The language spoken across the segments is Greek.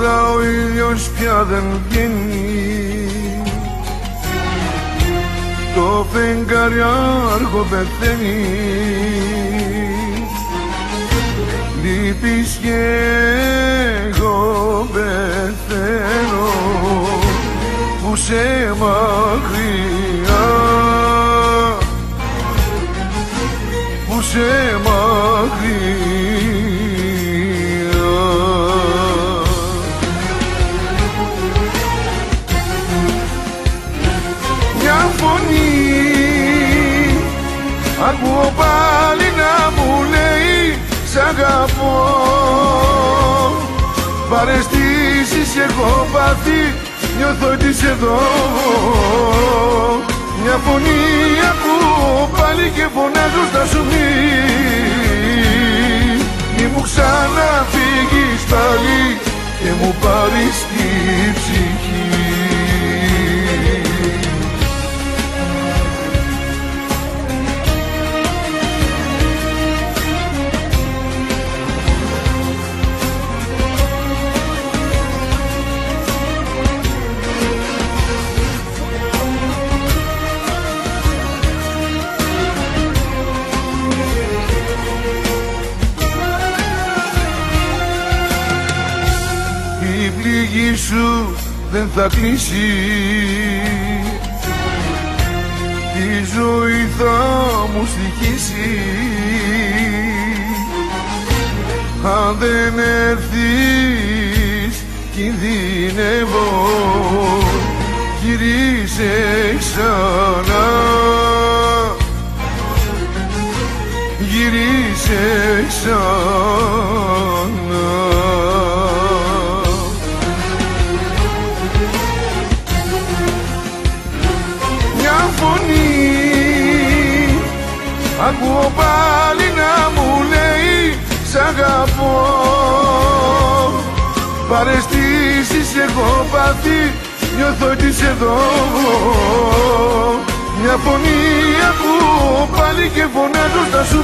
Τώρα ο ήλιος πια δεν βγαίνει, το φεγγαριάρχο πεθαίνει. Λείπεις και εγώ πεθαίνω που σε μακριά, που σε μακριά. Μια φωνή ακούω πάλι να μου λέει σ' αγαπώ. Παρεστήσεις έχω πάθει, νιώθω ότι είσαι εδώ. Μια φωνή ακούω πάλι και φωνάζω στα σου μη μου ξαναφύγεις πάλι και μου πάρεις τη ψυχή. Η πληγή σου δεν θα κλείσει, τη ζωή θα μου στοιχήσει. Αν δεν έρθεις κινδυνεύω, γυρίσε ξανά, γυρίσε ξανά. Ακούω πάλι να μου λέει σ' αγαπώ. Παρεστήσεις έχω πάθει, νιώθω ότι είσαι εδώ. Μια φωνή ακούω πάλι και φωνάζω στα σου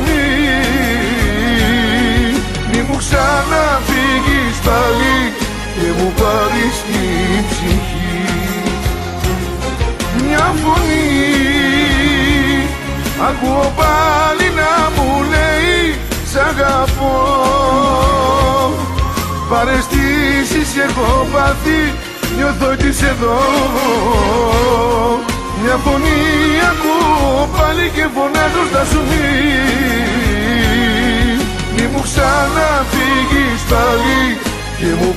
μη μου ξαναφύγεις πάλι και μου πάρεις τη ψυχή. Μια φωνή ακούω πάλι να μου λέει σ' αγαπώ. Παρεστήσεις έχω πάθει, νιώθω ότι είσαι εδώ. Μια φωνή ακούω πάλι και φωνάζω στα σου μη μου ξαναφύγεις πάλι και μου